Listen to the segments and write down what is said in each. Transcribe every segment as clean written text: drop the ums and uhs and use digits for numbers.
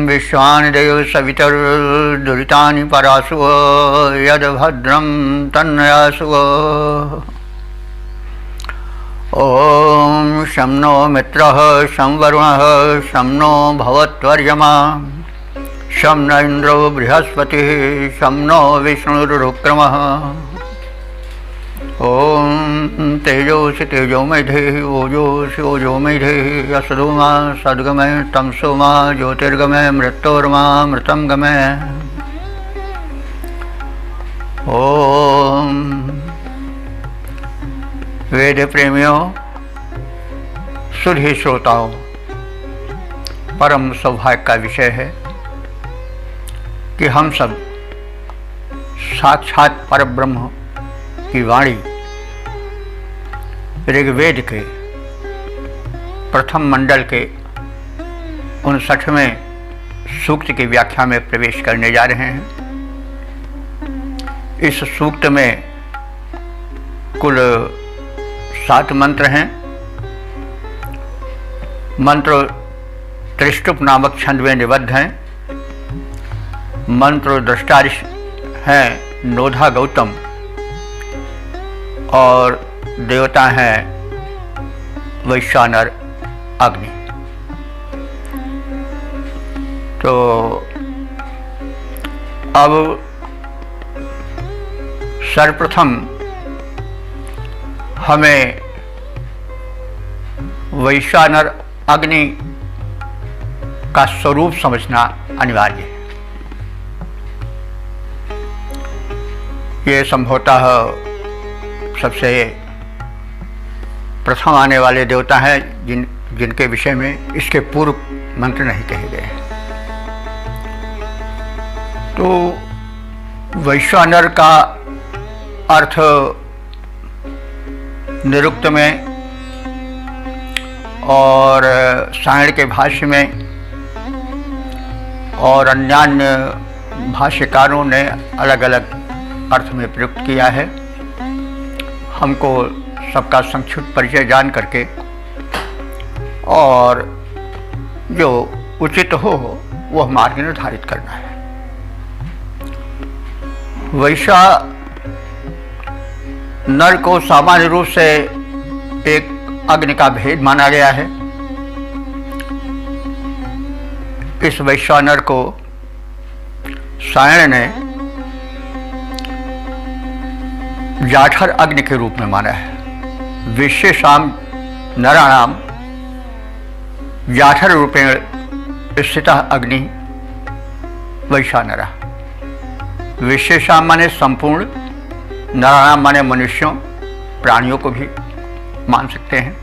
विश्वानिदेव सवितर्दुरितानि परासुव यद्भद्रं तन्नयासुव। ॐ शं नो मित्रः शं वरुणः शं नो भवत्वर्यमा शं न इन्द्रो बृहस्पतिः शं नो विष्णुरुक्रमः। ॐ तेजोसि तेजोमयधेः ओजोसि ओजोमयधेः असदोमा सद्गमय तमसोमा ज्योतिर्गमय मृत्योर्मा मृतं गमय। ॐ वेद प्रेमियों, सुधी श्रोताओं, परम सौभाग्य का विषय है कि हम सब साक्षात परब्रह्म की वाणी ऋग्वेद के प्रथम मंडल के 59वें सूक्त की व्याख्या में प्रवेश करने जा रहे हैं। इस सूक्त में कुल 7 मंत्र हैं। मंत्र त्रिष्टुप नामक छंद में निबद्ध हैं। मंत्र दृष्टा हैं नोधा गौतम और देवता हैं वैश्वानर अग्नि। तो अब सर्वप्रथम हमें वैश्वानर अग्नि का स्वरूप समझना अनिवार्य है। ये संभवतः सबसे प्रथम आने वाले देवता हैं जिनके विषय में इसके पूर्व मंत्र नहीं कहे गए। तो वैश्वानर का अर्थ निरुक्त में और सायण के भाष्य में और अन्यान्य भाष्यकारों ने अलग अलग अर्थ में प्रयुक्त किया है। हमको सबका संक्षिप्त परिचय जान करके और जो उचित हो वह मार्ग निर्धारित करना है। वैश्वानर को सामान्य रूप से एक अग्नि का भेद माना गया है। इस वैश्वानर को सायण ने जाठर अग्नि के रूप में माना है। विशेषाम नराणाम जाठर रूपेण स्थितः अग्नि वैश्वानरः। विशेषाम माने संपूर्ण, नराणाम माने मनुष्यों प्राणियों को भी मान सकते हैं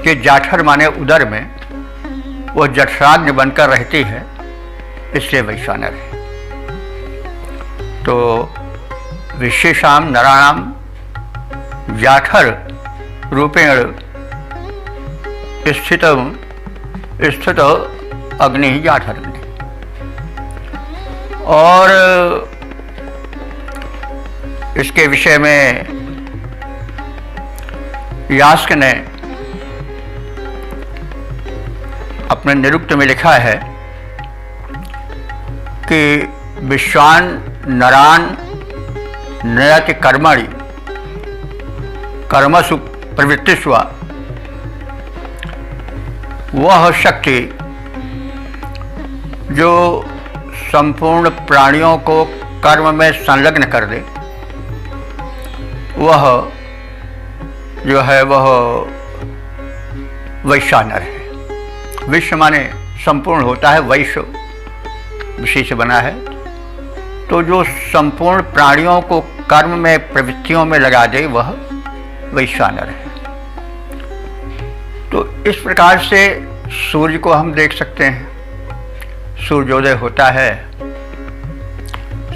कि जाठर माने उदर में वो जठराग्नि बनकर रहती है, इसलिए वैश्वानर है। तो विशेषाम नराणाम जाठर रूपेण स्थित अग्नि ही जाठर अग्नि। और इसके विषय में यास्क ने अपने निरुक्त में लिखा है कि विश्वान नरान नयति कर्मणि कर्मसु प्रवृत्तिषु वह शक्ति जो संपूर्ण प्राणियों को कर्म में संलग्न कर दे, वह जो है वह वैश्वानर है। विश्व माने संपूर्ण होता है, वैश्व विषय से बना है। तो जो संपूर्ण प्राणियों को कर्म में प्रवृत्तियों में लगा दे वह वैश्वानर है। तो इस प्रकार से सूर्य को हम देख सकते हैं। सूर्योदय होता है,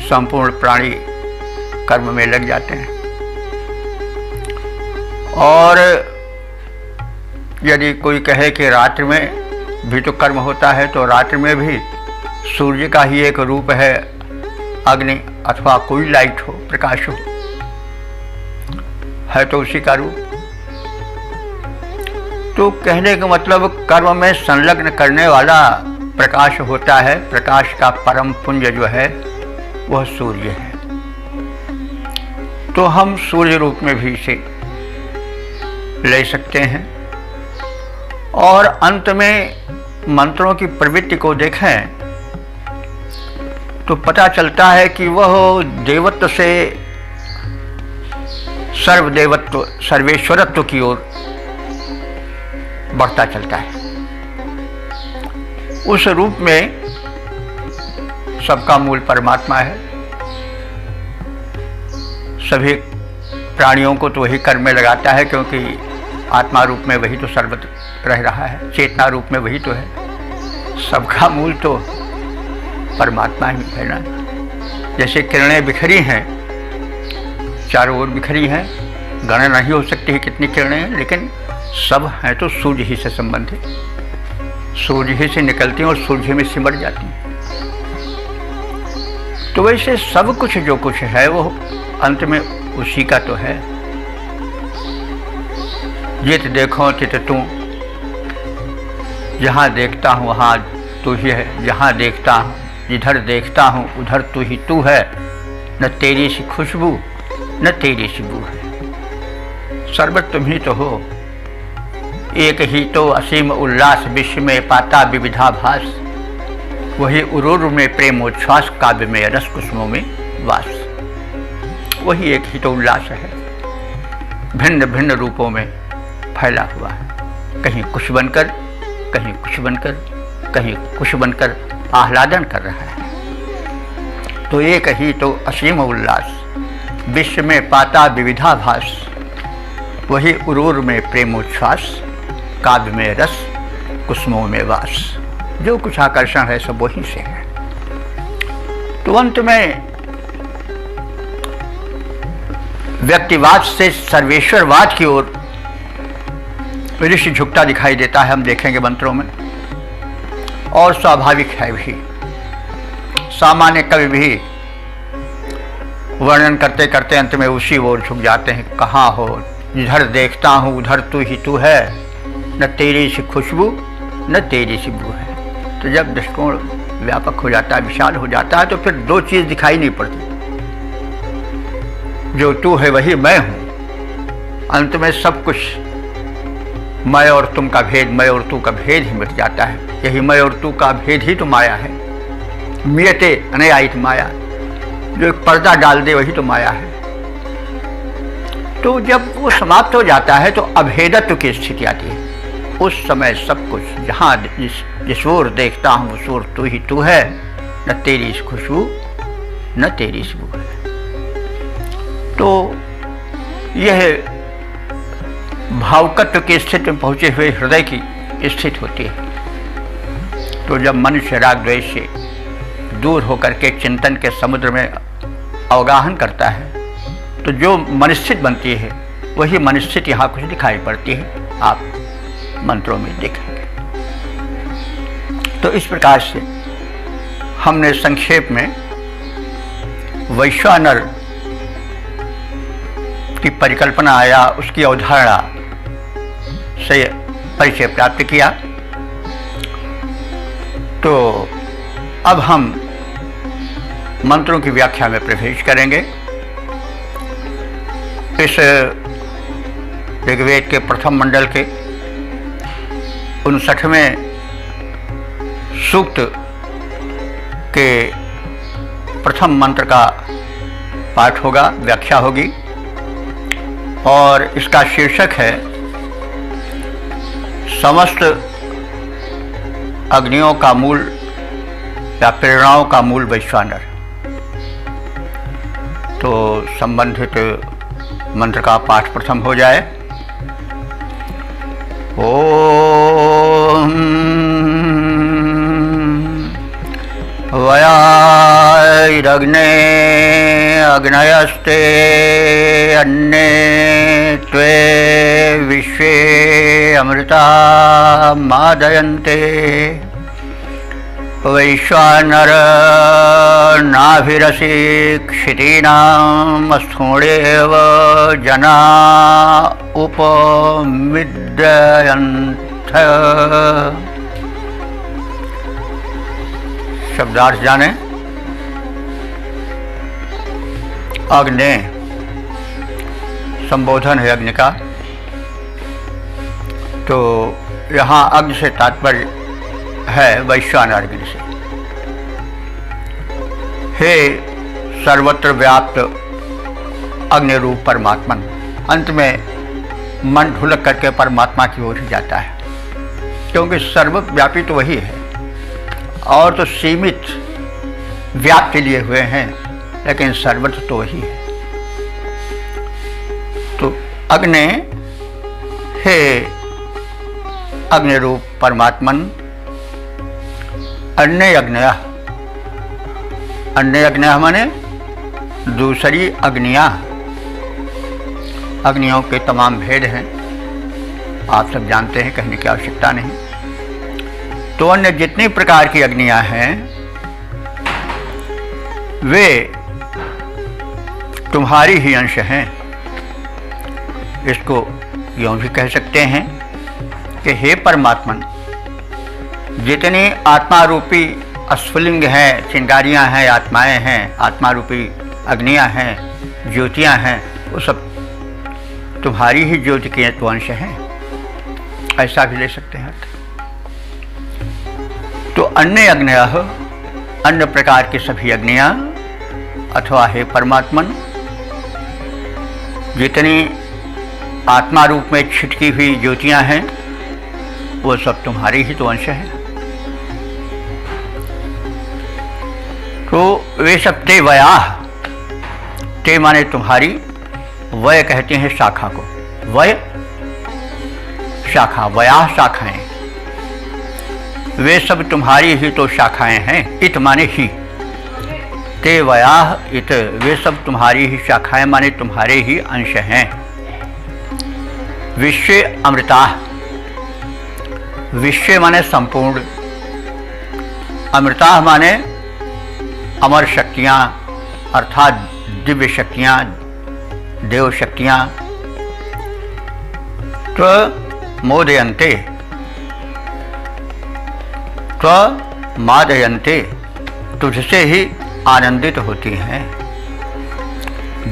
संपूर्ण प्राणी कर्म में लग जाते हैं। और यदि कोई कहे कि रात्रि में भी तो कर्म होता है, तो रात्रि में भी सूर्य का ही एक रूप है अग्नि, अथवा कोई लाइट हो, प्रकाश हो, है तो उसी का रूप। तो कहने का मतलब कर्म में संलग्न करने वाला प्रकाश होता है। प्रकाश का परम पुंज जो है वह सूर्य है। तो हम सूर्य रूप में भी इसे ले सकते हैं। और अंत में मंत्रों की प्रवृत्ति को देखें तो पता चलता है कि वह देवत्व से सर्वदेवत्व, सर्वेश्वरत्व की ओर बढ़ता चलता है। उस रूप में सबका मूल परमात्मा है। सभी प्राणियों को तो वही कर्म में लगाता है, क्योंकि आत्मा रूप में वही तो सर्वत्र रह रहा है, चेतना रूप में वही तो है। सबका मूल तो परमात्मा ही है ना। जैसे किरणें बिखरी हैं, चारों ओर बिखरी हैं, गणना नहीं हो सकती है कितनी किरणें हैं, लेकिन सब हैं तो सूर्य ही से संबंधित, सूर्य ही से निकलती हैं और सूर्य में सिमट जाती हैं। तो वैसे सब कुछ जो कुछ है वो अंत में उसी का तो है। जित देखो तित तू, जहाँ देखता हूँ वहाँ तू ही है, जहाँ देखता हूँ, जिधर देखता हूँ उधर तू ही तू है। न तेरी सी खुशबू न तेरी सी बू है, सर्वत्र तुम ही तो हो। एक ही तो असीम उल्लास, विश्व में पाता विविधाभास। वही उरूर में प्रेमोच्छ्वास, काव्य में रस कुसुमों में वास। वही एक ही तो उल्लास है, भिन्न भिन्न रूपों में फैला हुआ है। कहीं कुछ बनकर, कहीं कुछ बनकर, कहीं कुछ बनकर आह्लादन कर रहा है। तो एक ही तो असीम उल्लास, विश्व में पाता विविधाभास। वही उरूर में प्रेमोच्छ्वास, काव्य में रस कुसुमों में वास। जो कुछ आकर्षण है सब वहीं से है। तो अंत में व्यक्तिवाद से सर्वेश्वरवाद की ओर ऋषि झुकता दिखाई देता है, हम देखेंगे मंत्रों में। और स्वाभाविक है भी, सामान्य कवि भी वर्णन करते करते अंत में उसी ओर झुक जाते हैं। कहाँ हो, जिधर देखता हूँ उधर तू ही तू है। न तेरी सी खुशबू न तेरी सी बू है। तो जब दृष्टिकोण व्यापक हो जाता है, विशाल हो जाता है, तो फिर दो चीज दिखाई नहीं पड़ती। जो तू है वही मैं हूँ। अंत में सब कुछ मैं और तुम का भेद, मैं और तू का भेद ही मिट जाता है। यही मैं और तू का भेद ही तो माया है। मियते अनयायित माया, जो एक पर्दा डाल दे वही तो माया है। तो जब वो समाप्त हो जाता है तो अभेदत्व की स्थिति आती है। उस समय सब कुछ, जहाँ जिस ओर देखता हूँ उस ओर तू ही तू है। न तेरी खुशबू न तेरी बू है। तो यह भावकत्व की स्थिति में पहुंचे हुए हृदय की स्थिति होती है। तो जब मनुष्य राग द्वेष से दूर होकर के चिंतन के समुद्र में अवगाहन करता है, तो जो मनस्थिति बनती है वही मनस्थिति यहाँ कुछ दिखाई पड़ती है, आप मंत्रों में देखेंगे। तो इस प्रकार से हमने संक्षेप में वैश्वानर की परिकल्पना या उसकी अवधारणा से परिचय प्राप्त किया। तो अब हम मंत्रों की व्याख्या में प्रवेश करेंगे। इस ऋग्वेद के प्रथम मंडल के 59वें सूक्त के प्रथम मंत्र का पाठ होगा, व्याख्या होगी। और इसका शीर्षक है समस्त अग्नियों का मूल या प्रेरणाओं का मूल वैश्वानर। तो संबंधित मंत्र का पाठ प्रथम हो जाए। ओम वयाग्ने अग्नयस्ते अन्ने त्वे विश्वे अमृता मादयन्ते वैश्वानर नाभिरसि क्षितीनां स्थूणेव जना उपमिद्यन्थ। शब्दार्थ जाने। अग्नि संबोधन है अग्नि का। तो यहाँ अग्नि से तात्पर्य है वैश्वानर अग्नि से। हे सर्वत्र व्याप्त अग्नि रूप परमात्मन। अंत में मन ढुलक करके परमात्मा की ओर ही जाता है, क्योंकि सर्वव्यापी तो वही है और तो सीमित व्याप्ति लिए हुए हैं, लेकिन सर्वत्र तो वही है। तो अग्नि, हे अग्नि रूप परमात्मन। अन्य अग्नयः, अन्य अग्नयः माने दूसरी अग्नियाँ। अग्नियों के तमाम भेद हैं, आप सब जानते हैं, कहने की आवश्यकता नहीं। तो अन्य जितनी प्रकार की अग्नियाँ हैं वे तुम्हारी ही अंश हैं। इसको यूँ भी कह सकते हैं कि हे परमात्मन, जितनी आत्मा रूपी स्फुलिंग हैं, चिंगारियाँ हैं, आत्माएं हैं, आत्मा रूपी अग्नियाँ हैं, ज्योतियाँ हैं, वो सब तुम्हारी ही ज्योति के तो अंश हैं। ऐसा भी ले सकते हैं। तो अन्य अग्नयः, अन्य प्रकार की सभी अग्नियाँ, अथवा हे परमात्मन, जितनी आत्मा रूप में छिटकी हुई ज्योतियाँ हैं वो सब तुम्हारी ही तो अंश है। तो वे सब ते वयाः, ते माने तुम्हारी, वय कहते हैं शाखा को। वय शाखा, वयाः शाखाएं। वे सब तुम्हारी ही तो शाखाएं हैं। इत माने ही, ते वयाः इत, वे सब तुम्हारी ही शाखाएं माने तुम्हारे ही अंश हैं। विश्वे अमृताः, विश्व माने संपूर्ण, अमृताः माने अमर शक्तियाँ, अर्थात दिव्य शक्तियाँ, देव शक्तियाँ। त्वमोदयन्ते, त्वमादयन्ते, तुझसे ही आनंदित होती हैं।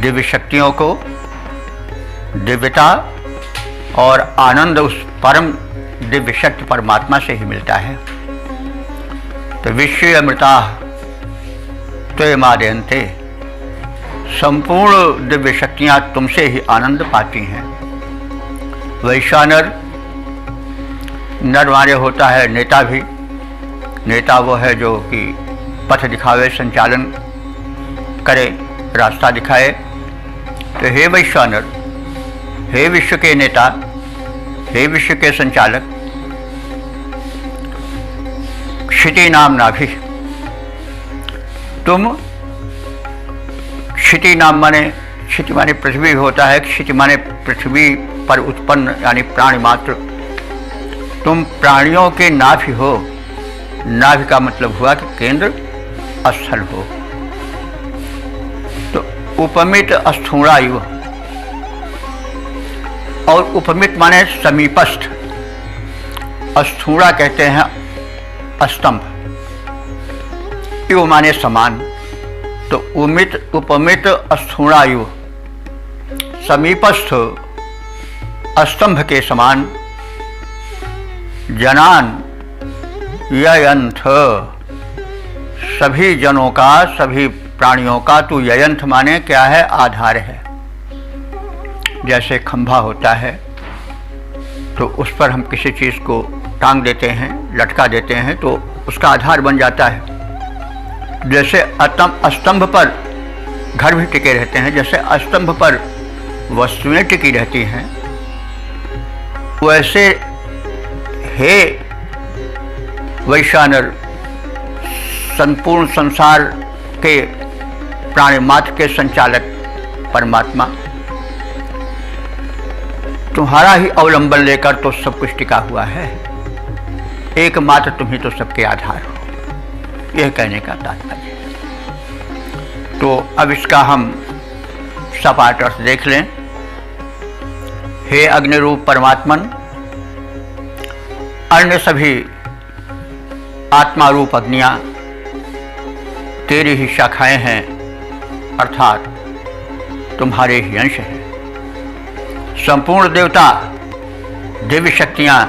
दिव्य शक्तियों को दिव्यता और आनंद उस परम दिव्य शक्ति परमात्मा से ही मिलता है। तो विश्व अमृताः त्वमादयन्ते, संपूर्ण दिव्य शक्तियाँ तुमसे ही आनंद पाती हैं। वैश्वानर, नर माने होता है नेता भी। नेता वो है जो कि पथ दिखावे, संचालन करे, रास्ता दिखाए। तो हे वैश्वानर, हे विश्व के नेता, हे विश्व के संचालक, क्षिति नाम नाभि, तुम क्षिति नाम माने, क्षिति माने पृथ्वी होता है, क्षिति माने पृथ्वी पर उत्पन्न यानी प्राणी मात्र। तुम प्राणियों के नाभि हो। नाभि का मतलब हुआ कि केंद्र स्थल हो। तो उपमित स्थूणायु, और उपमित माने समीपस्थ, स्थूणा कहते हैं स्तंभ, युव माने समान। तो उमित उपमित स्थूणायु, समीपस्थ स्तंभ के समान। जनान ययंथ, सभी जनों का, सभी प्राणियों का तू ययंथ माने क्या है? आधार है। जैसे खंभा होता है तो उस पर हम किसी चीज़ को टांग देते हैं, लटका देते हैं तो उसका आधार बन जाता है। जैसे स्तंभ पर घर भी टिके रहते हैं, जैसे स्तंभ पर वस्तुएं टिकी रहती हैं, वैसे हे वैश्वानर, संपूर्ण संसार के प्राणी मात्र के संचालक परमात्मा, तुम्हारा ही अवलंबन लेकर तो सब कुछ टिका हुआ है, एकमात्र तुम ही तो सबके आधार हो, यह कहने का तात्पर्य है। तो अब इसका हम सपाट अर्थ देख लें। हे अग्नि रूप परमात्मन, अन्य सभी आत्मा रूप अग्नियां तेरी ही शाखाएं हैं, अर्थात तुम्हारे ही अंश हैं। संपूर्ण देवता दिव्य शक्तियां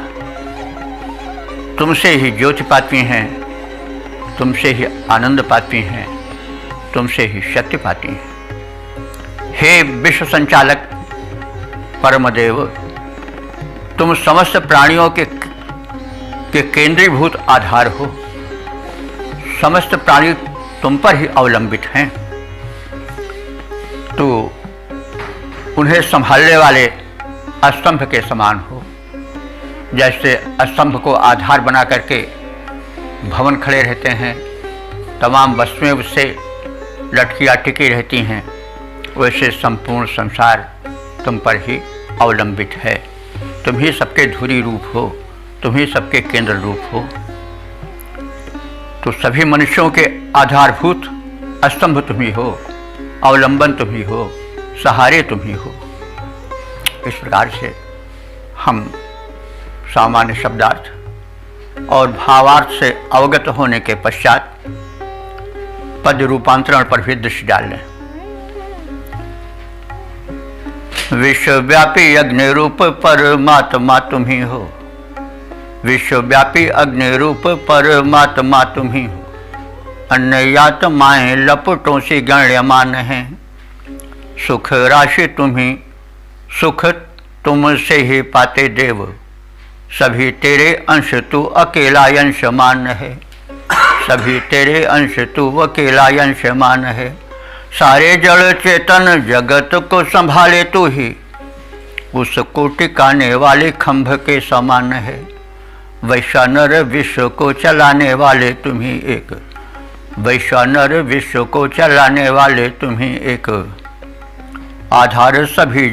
तुमसे ही ज्योति पाती हैं, तुमसे ही आनंद पाती हैं, तुमसे ही शक्ति पाती हैं। हे विश्व संचालक परमदेव, तुम समस्त प्राणियों के केंद्रीभूत आधार हो। समस्त प्राणी तुम पर ही अवलंबित हैं। तो उन्हें संभालने वाले स्तंभ के समान हो। जैसे स्तंभ को आधार बना करके भवन खड़े रहते हैं, तमाम वस्तुएं उससे लटकियां टिकी रहती हैं, वैसे संपूर्ण संसार तुम पर ही अवलंबित है। तुम ही सबके धुरी रूप हो, तुम ही सबके केंद्र रूप हो। तो सभी मनुष्यों के आधारभूत स्तंभ तुम ही हो, अवलंबन तुम ही हो, सहारे तुम ही हो। इस प्रकार से हम सामान्य शब्दार्थ और भावार्थ से अवगत होने के पश्चात पद रूपांतरण पर भी दृष्टि डाल लें। विश्वव्यापी अग्नि रूप परमात्मा तुम ही हो। विश्वव्यापी अग्नि रूप परमात्मा तुम ही हो। अन्य आत्माएं लपटों से गण्यमान हैं। सुख राशि तुम ही, सुख तुमसे ही पाते देव। सभी तेरे अंश तू अकेला अंशमान है। सभी तेरे अंश तू अकेला अंशमान है। सारे जड़ चेतन जगत को संभाले तू ही। उसको टिकाने वाले खंभ के समान है। वैश्वानर विश्व को चलाने वाले तुम ही एक। वैश्वानर विश्व को चलाने वाले तुम ही एक। आधार सभी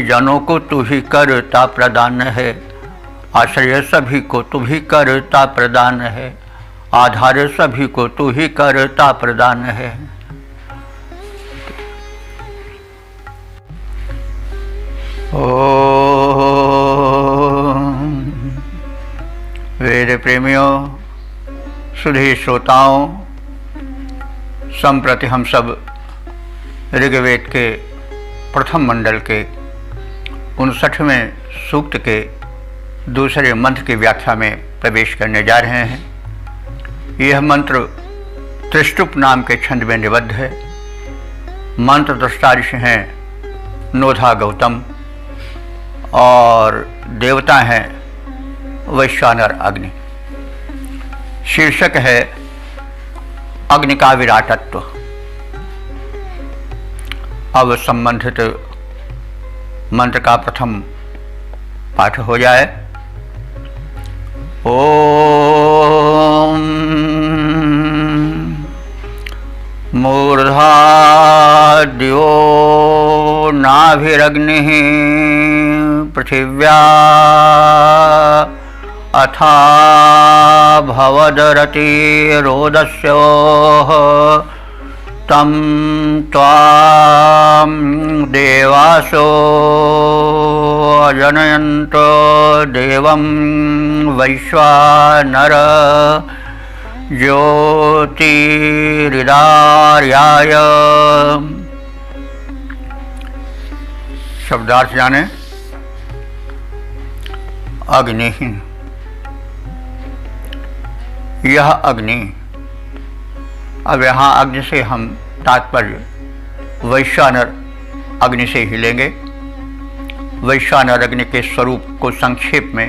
जनों को तू ही करता प्रदान है। आश्रय सभी को तू ही करता प्रदान है। आधार सभी को तू ही करता प्रदान है। वेद प्रेमियों, सुधी श्रोताओं, संप्रति हम सब ऋग्वेद के प्रथम मंडल के 59वें सूक्त के दूसरे मंत्र की व्याख्या में प्रवेश करने जा रहे हैं। यह मंत्र त्रिष्टुप नाम के छंद में निबद्ध है। मंत्र दृष्टा ऋषि हैं नोधा गौतम और देवता हैं वैश्वानर अग्नि। शीर्षक है अग्नि का विराटत्व। अब संबंधित मंत्र का प्रथम पाठ हो जाए। ओम मूर्धाद्यो नाभिरग्निः पृथिव्या अथा भवदरतिरोदस्योः तं त्वां देवासो अजनयन्तो देवं वैश्वानर ज्योतिरिदार्याय। शब्दार्थ जाने। अग्नि, यह अग्नि। अब यहाँ अग्नि से हम तात्पर्य वैश्वानर अग्नि से ही लेंगे। वैश्वानर अग्नि के स्वरूप को संक्षेप में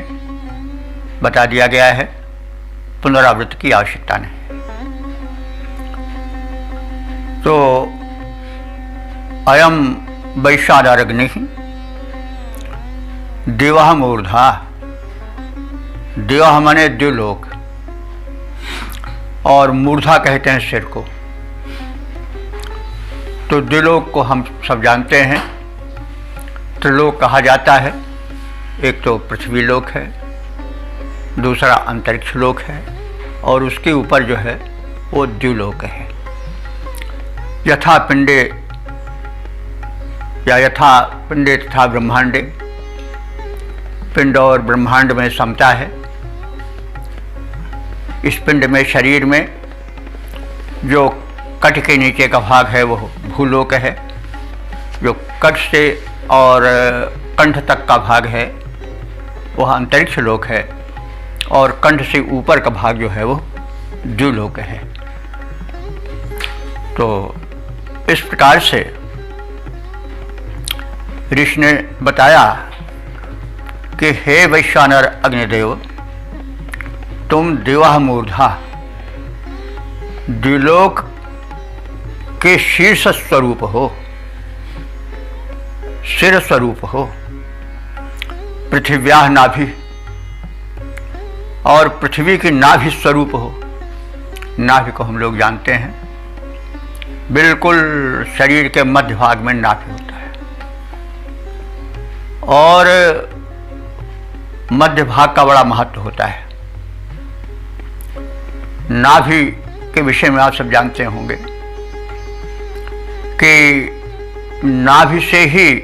बता दिया गया है, पुनरावृत्ति की आवश्यकता नहीं। तो अयम वैश्वानर अग्नि दिवह मूर्धा। दिवह माने द्युलोक और मूर्धा कहते हैं सिर को। तो द्युलोक को हम सब जानते हैं त्रिलोक कहा जाता है। एक तो पृथ्वी लोक है, दूसरा अंतरिक्ष लोक है, और उसके ऊपर जो है वो द्युलोक है। यथा पिंडे या यथा पिंडे तथा ब्रह्मांडे, पिंड और ब्रह्मांड में समता है। इस पिंड में, शरीर में जो कट के नीचे का भाग है वो भूलोक है, जो कट से और कंठ तक का भाग है वह अंतरिक्ष लोक है, और कंठ से ऊपर का भाग जो है वो द्युलोक है। तो इस प्रकार से ऋषि ने बताया कि हे वैश्वानर अग्निदेव, तुम देवा मूर्धा द्युलोक के शीर्ष स्वरूप हो, सिर स्वरूप हो। पृथिव्याः नाभि, और पृथ्वी की नाभि स्वरूप हो। नाभि को हम लोग जानते हैं, बिल्कुल शरीर के मध्य भाग में नाभि होता है, और मध्य भाग का बड़ा महत्व होता है। नाभि के विषय में आप सब जानते होंगे कि नाभि से ही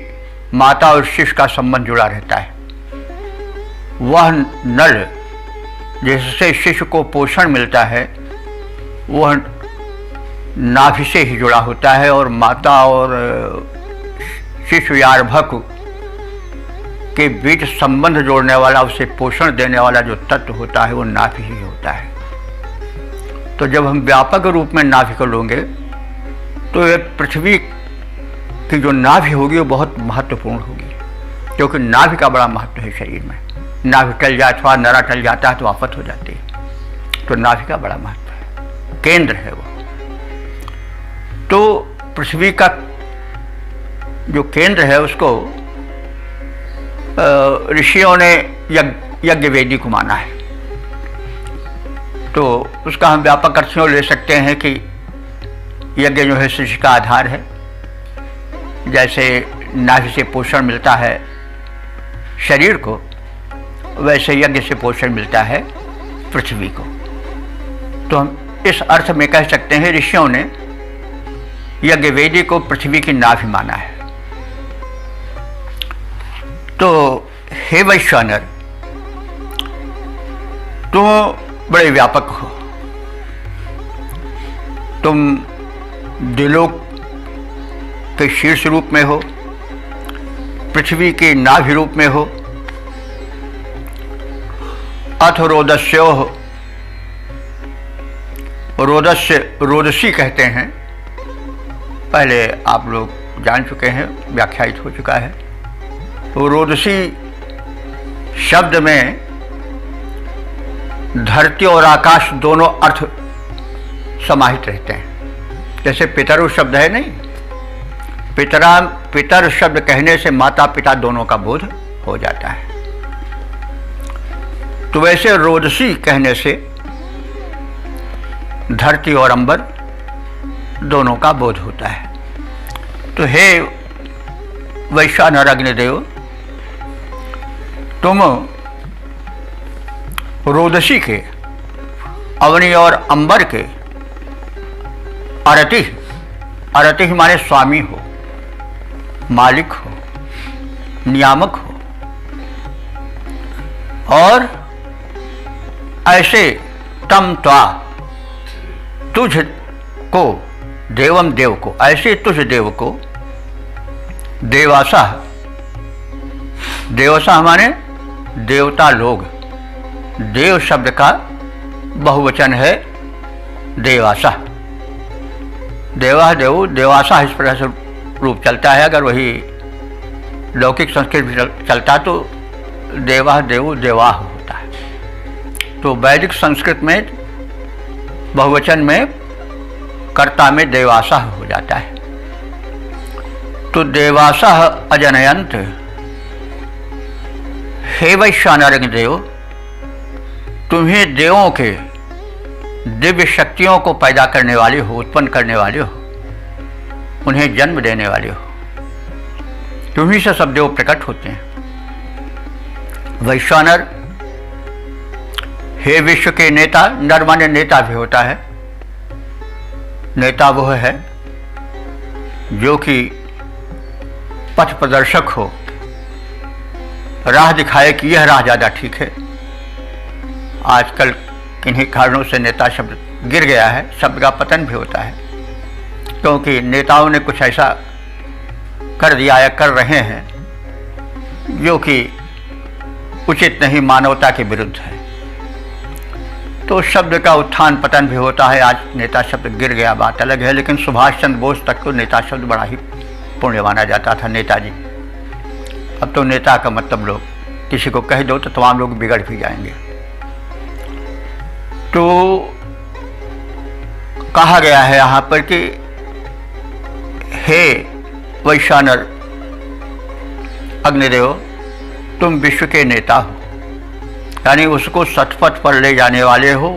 माता और शिशु का संबंध जुड़ा रहता है। वह नल जिससे शिशु को पोषण मिलता है वह नाभि से ही जुड़ा होता है, और माता और शिशु या अर्भक के बीच संबंध जोड़ने वाला, उसे पोषण देने वाला जो तत्व होता है वो नाभि ही होता है। तो जब हम व्यापक रूप में नाभि को लेंगे तो एक पृथ्वी की जो नाभि होगी वो बहुत महत्वपूर्ण होगी, क्योंकि नाभि का बड़ा महत्व है शरीर में। नाभि टल जाए अथवा नरा टल जाता है तो आफत हो जाती है। तो नाभि का बड़ा महत्व है, केंद्र है वो। तो पृथ्वी का जो केंद्र है उसको ऋषियों ने यज्ञ वेदी को माना है। तो उसका हम व्यापक अर्थ ले सकते हैं कि यज्ञ जो है सृष्टि का आधार है। जैसे नाभि से पोषण मिलता है शरीर को, वैसे यज्ञ से पोषण मिलता है पृथ्वी को। तो हम इस अर्थ में कह सकते हैं ऋषियों ने यज्ञ वेदी को पृथ्वी की नाभि माना है। तो हे वैश्वानर, तुम बड़े व्यापक हो, तुम द्युलोक के शीर्ष रूप में हो, पृथ्वी के नाभि रूप में हो। अथ रोदस्यो, रोदस्य रोदसी कहते हैं, पहले आप लोग जान चुके हैं, व्याख्यायित हो चुका है। तो रोदसी शब्द में धरती और आकाश दोनों अर्थ समाहित रहते हैं। जैसे पितरु शब्द है नहीं, पितर शब्द कहने से माता पिता दोनों का बोध हो जाता है। तो वैसे रोदसी कहने से धरती और अंबर दोनों का बोध होता है। तो हे वैश्वानर अग्निदेव, तुम रोदसी के, अवनी और अंबर के अरति माने स्वामी हो, मालिक हो, नियामक हो, और ऐसे तम त्वा, तुझ को, देवम देव को, ऐसे तुझ देव को, देवासा, देवसा माने देवता लोग। देव शब्द का बहुवचन है देवासा। देवा देव, देवासा इस प्रकार से रूप चलता है। अगर वही लौकिक संस्कृत भी चलता तो देवा देव देवाह होता है। तो वैदिक संस्कृत में बहुवचन में कर्ता में देवासा हो जाता है। तो देवासा अजनयंत, हे वैश्वानर देव, तुम्हें देवों के दिव्य शक्तियों को पैदा करने वाले हो, उत्पन्न करने वाले हो, उन्हें जन्म देने वाले हो। तुम्हीं से सब देव प्रकट होते हैं। वैश्वानर, हे विश्व के नेता, नर माने नेता भी होता है। नेता वह है जो कि पथ प्रदर्शक हो, राह दिखाए कि यह राह ज़्यादा ठीक है। आजकल किन्हीं कारणों से नेता शब्द गिर गया है, शब्द का पतन भी होता है, क्योंकि नेताओं ने कुछ ऐसा कर दिया या कर रहे हैं जो कि उचित नहीं, मानवता के विरुद्ध है। तो शब्द का उत्थान पतन भी होता है। आज नेता शब्द गिर गया, बात अलग है, लेकिन सुभाष चंद्र बोस तक तो नेता शब्द बड़ा ही पुण्य माना जाता था, नेताजी। अब तो नेता का मतलब लोग किसी को कह दो तो तमाम लोग बिगड़ भी जाएंगे। तो कहा गया है यहाँ पर कि हे वैश्वानर अग्निदेव, तुम विश्व के नेता हो, यानी उसको सतपथ पर ले जाने वाले हो,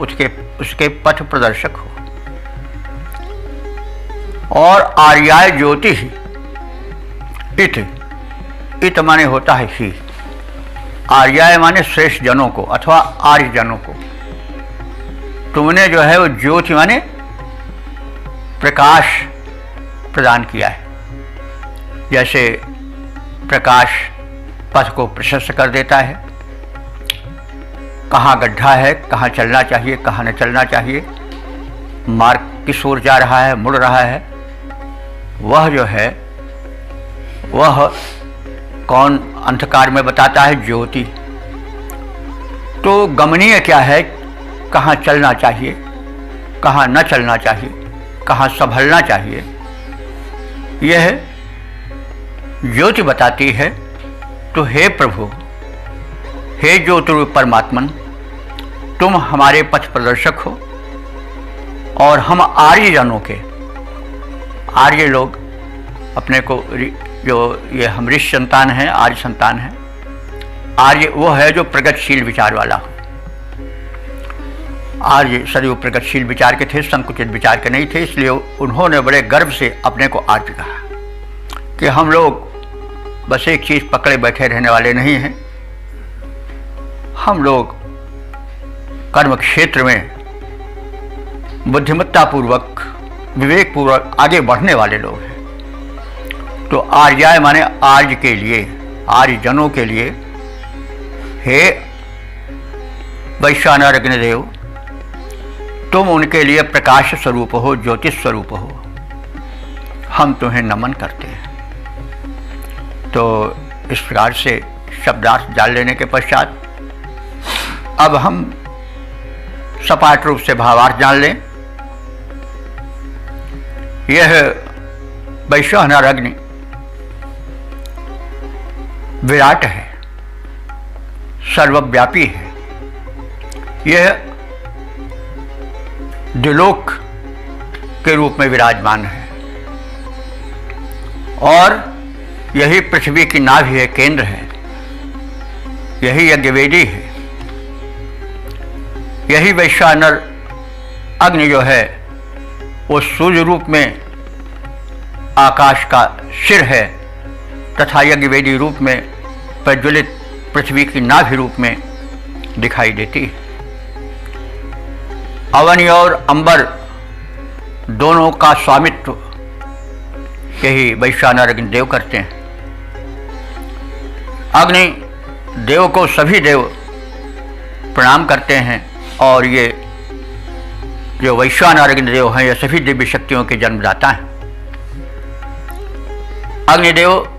उसके पथ प्रदर्शक हो। और आर्याय ज्योति ही इत माने होता है ही। आर्याय माने श्रेष्ठ जनों को अथवा आर्य जनों को। तुमने जो है वो ज्योति माने प्रकाश प्रदान किया है। जैसे प्रकाश पथ को प्रशस्त कर देता है, कहाँ गड्ढा है, कहाँ चलना चाहिए, कहाँ न चलना चाहिए, मार्ग किस ओर जा रहा है, मुड़ रहा है, वह जो है वह कौन अंधकार में बताता है? ज्योति। तो गमनीय क्या है, कहाँ चलना चाहिए, कहाँ न चलना चाहिए, कहाँ संभलना चाहिए, यह ज्योति बताती है। तो हे प्रभु, हे ज्योतिरूप परमात्मन, तुम हमारे पथ प्रदर्शक हो और हम आर्य जनों के, आर्य लोग अपने को, जो ये हम ऋषि संतान हैं, आर्य संतान हैं। आर्य वो है जो प्रगतिशील विचार वाला हो। आर्य सदैव प्रगतिशील विचार के थे, संकुचित विचार के नहीं थे। इसलिए उन्होंने बड़े गर्व से अपने को आर्य कहा कि हम लोग बस एक चीज पकड़े बैठे रहने वाले नहीं हैं, हम लोग कर्म क्षेत्र में बुद्धिमत्तापूर्वक, विवेकपूर्वक आगे बढ़ने वाले लोग हैं। तो आर्याय माने आर्य के लिए, आर्य जनों के लिए, हे वैश्वानर अग्निदेव, तुम उनके लिए प्रकाश स्वरूप हो, ज्योतिष स्वरूप हो। हम तुम्हें नमन करते हैं। तो इस प्रकार से शब्दार्थ जान लेने के पश्चात अब हम सपाट रूप से भावार्थ जान लें। यह वैश्वानर अग्नि विराट है, सर्वव्यापी है। यह द्विलोक के रूप में विराजमान है और यही पृथ्वी की नाभि है, केंद्र है। यही यज्ञवेदी है। यही वैश्वानर अग्नि जो है वो सूर्य रूप में आकाश का सिर है तथा यज्ञवेदी रूप में प्रज्वलित पृथ्वी की नाभि रूप में दिखाई देती है। अवनि और अंबर दोनों का स्वामित्व यही वैश्वानर अग्नि देव करते हैं। अग्नि देव को सभी देव प्रणाम करते हैं और ये जो वैश्वानर अग्नि देव हैं, ये सभी दिव्य शक्तियों के जन्मदाता हैं। अग्निदेव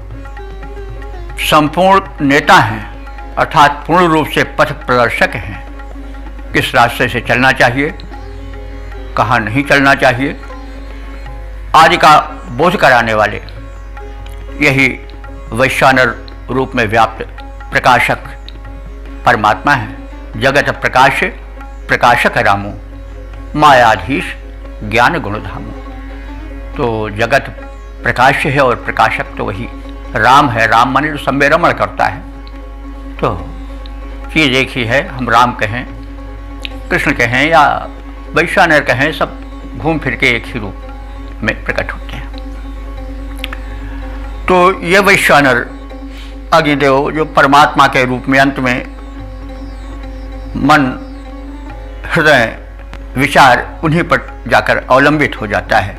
संपूर्ण नेता हैं, अर्थात पूर्ण रूप से पथ प्रदर्शक हैं। किस रास्ते से चलना चाहिए, कहाँ नहीं चलना चाहिए आदि का बोध कराने वाले यही वैश्वानर रूप में व्याप्त प्रकाशक परमात्मा है। जगत प्रकाश प्रकाशक रामो, मायाधीश ज्ञान गुणधामो। तो जगत प्रकाश है और प्रकाशक तो वही राम है। राम माने जो सब में रमण करता है। तो चीज़ एक ही है, हम राम कहें, कृष्ण कहें या वैश्वानर कहें, सब घूम फिर के एक ही रूप में प्रकट होते हैं। तो ये वैश्वानर अग्निदेव जो परमात्मा के रूप में अंत में मन, हृदय, विचार उन्हीं पर जाकर अवलंबित हो जाता है,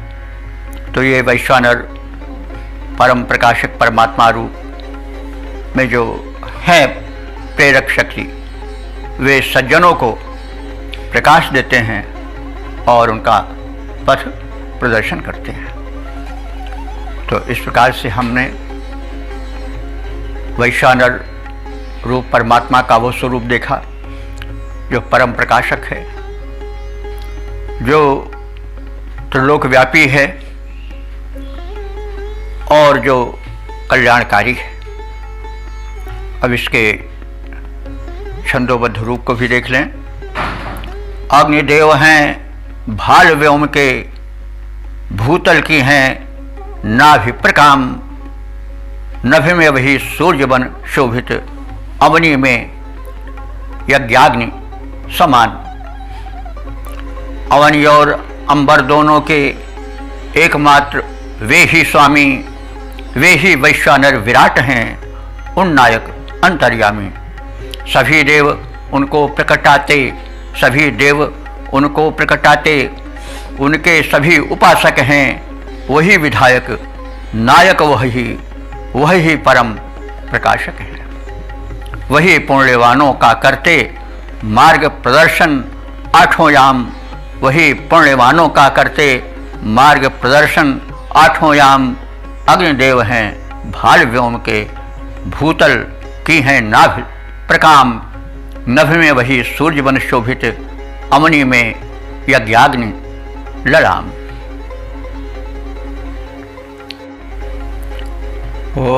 तो ये वैश्वानर परम प्रकाशक परमात्मा रूप में जो है प्रेरक शक्ति, वे सज्जनों को प्रकाश देते हैं और उनका पथ प्रदर्शन करते हैं। तो इस प्रकार से हमने वैश्वानर रूप परमात्मा का वो स्वरूप देखा जो परम प्रकाशक है, जो त्रिलोकव्यापी है और जो कल्याणकारी है। अब इसके छंदोबद्ध रूप को भी देख लें। अग्निदेव हैं भाल व्योम के, भूतल की हैं नाभि प्रकाम, नभि में वही सूर्य बन शोभित, अवनी में यज्ञाग्नि समान। अवनी और अंबर दोनों के एकमात्र वे ही स्वामी, वे ही वैश्वानर विराट हैं, उन्नायक अंतर्यामी। सभी देव उनको प्रकटाते, सभी देव उनको प्रकटाते, उनके सभी उपासक हैं, वही विधायक नायक, वही परम प्रकाशक है। वही पुण्यवानों का करते मार्ग प्रदर्शन आठों याम, वही पुण्यवानों का करते मार्ग प्रदर्शन आठों याम। अग्निदेव हैं भाल व्योम के, भूतल की हैं नाभि प्रकाम, नभ में वही सूर्य बन शोभित, अमनी में यज्ञाग्नि ललाम। ओम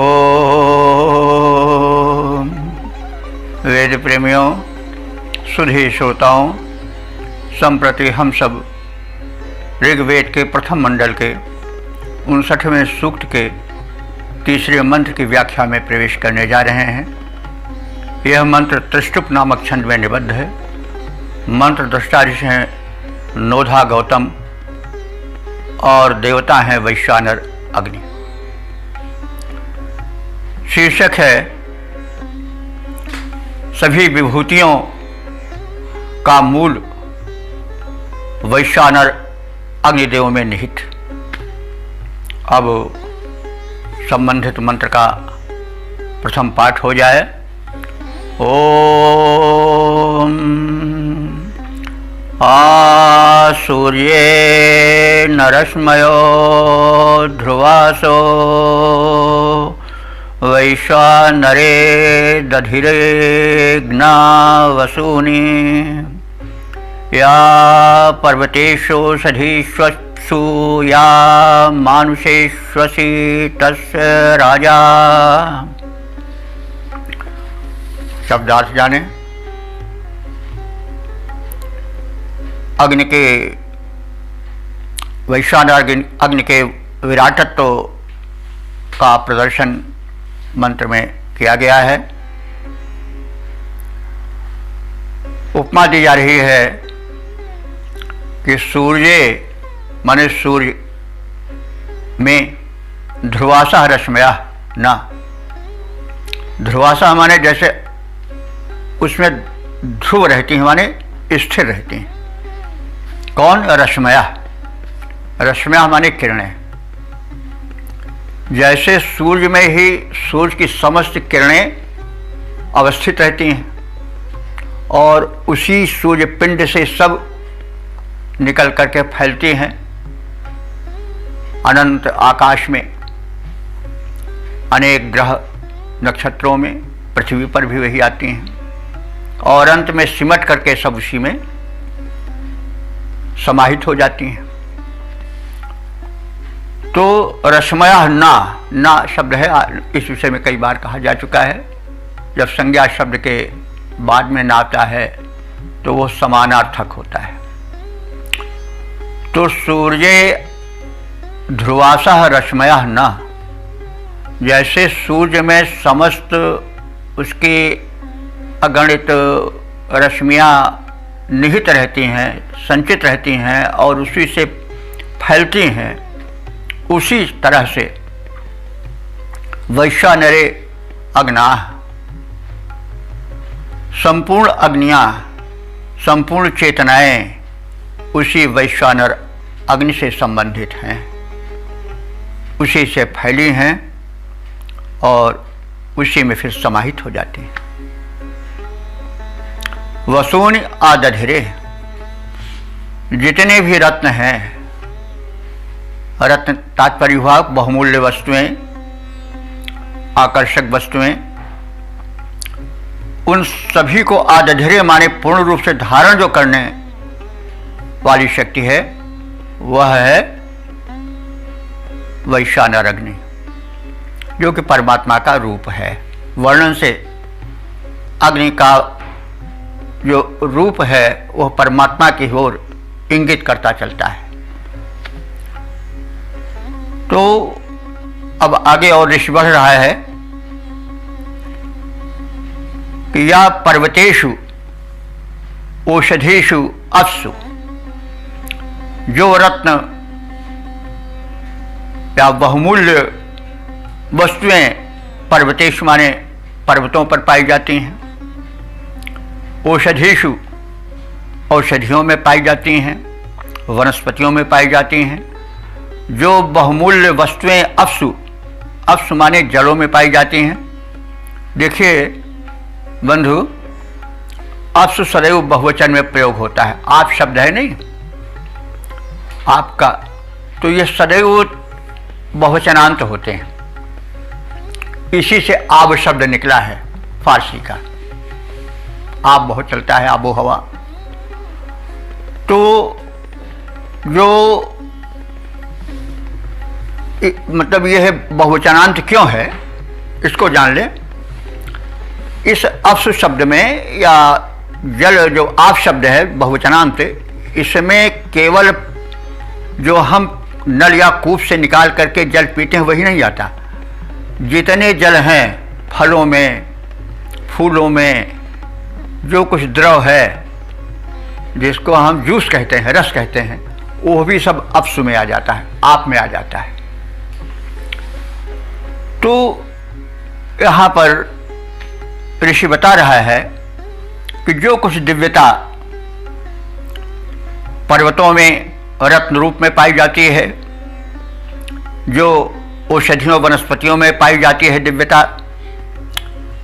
वेद प्रेमियों, सुधी श्रोताओं, संप्रति हम सब ऋग्वेद के प्रथम मंडल के 59वें सूक्त के तीसरे मंत्र की व्याख्या में प्रवेश करने जा रहे हैं। यह मंत्र त्रिष्टुप नामक छंद में निबद्ध है। मंत्र दृष्टा ऋषि हैं नोधा गौतम और देवता हैं वैश्वानर अग्नि। शीर्षक है सभी विभूतियों का मूल वैश्वानर अग्निदेव में निहित। अब संबंधित मंत्र का प्रथम पाठ हो जाए। ओम सूर्ये नरश्मयो ध्रुवासो वैश्वानरे दधिरे ज्ञा वसूनि या पर्वतेषु सधीष्वसु या मानुषेष्वसि तस्य राजा। शब्दार्थ जाने। अग्नि के वैश्वानर अग्नि के विराटत्व का प्रदर्शन मंत्र में किया गया है। उपमा दी जा रही है कि सूर्य माने सूर्य में ध्रुवासा रश्मया ना, ध्रुवासा माने जैसे उसमें ध्रुव रहती हैं, माने स्थिर रहती हैं। कौन? रश्मया। रश्मया माने किरणें। जैसे सूर्य में ही सूर्य की समस्त किरणें अवस्थित रहती हैं और उसी सूर्य पिंड से सब निकल करके फैलती हैं अनंत आकाश में, अनेक ग्रह नक्षत्रों में, पृथ्वी पर भी वही आती हैं और अंत में सिमट करके सब उसी में समाहित हो जाती हैं। तो रश्मया ना शब्द है, इस विषय में कई बार कहा जा चुका है। जब संज्ञा शब्द के बाद में ना आता है तो वो समानार्थक होता है। तो सूर्य ध्रुवासा रश्मया ना, जैसे सूर्य में समस्त उसकी अगणित रश्मियाँ निहित रहती हैं, संचित रहती हैं और उसी से फैलती हैं, उसी तरह से वैश्वानरे अग्नाः, संपूर्ण अग्नियाँ, संपूर्ण चेतनाएं उसी वैश्वानर अग्नि से संबंधित हैं, उसी से फैली हैं और उसी में फिर समाहित हो जाती हैं। वसूनि आदधिरे, जितने भी रत्न हैं, रत्न तात्पर्य हुआ बहुमूल्य वस्तुएं, आकर्षक वस्तुएं, उन सभी को आदधिरे माने पूर्ण रूप से धारण जो करने वाली शक्ति है वह है वैश्वानर अग्नि, जो कि परमात्मा का रूप है। वर्णन से अग्नि का जो रूप है वह परमात्मा की ओर इंगित करता चलता है। तो अब आगे और ऋषि बढ़ रहा है कि या पर्वतेषु औषधीषु अप्सु, जो रत्न या बहुमूल्य वस्तुएं पर्वतेषु माने पर्वतों पर पाई जाती हैं, औषधीषु औषधियों में पाई जाती हैं, वनस्पतियों में पाई जाती हैं, जो बहुमूल्य वस्तुएं अप्सु, अप्सु माने जड़ों में पाई जाती हैं। देखिए बंधु, अप्सु सदैव बहुवचन में प्रयोग होता है। आप शब्द है नहीं आपका, तो ये सदैव बहुवचनांत होते हैं। इसी से आब शब्द निकला है फारसी का। आब बहुत चलता है, आबो हवा। तो जो मतलब ये है बहुवचनांत क्यों है, इसको जान लें। इस अप्सु शब्द में या जल जो आप शब्द है बहुवचनांत, इसमें केवल जो हम नल या कूप से निकाल करके जल पीते हैं वही नहीं आता। जितने जल हैं, फलों में, फूलों में, जो कुछ द्रव है जिसको हम जूस कहते हैं, रस कहते हैं, वो भी सब अप्सु में आ जाता है, आप में आ जाता है। तो यहाँ पर ऋषि बता रहा है कि जो कुछ दिव्यता पर्वतों में रत्न रूप में पाई जाती है, जो औषधियों वनस्पतियों में पाई जाती है दिव्यता,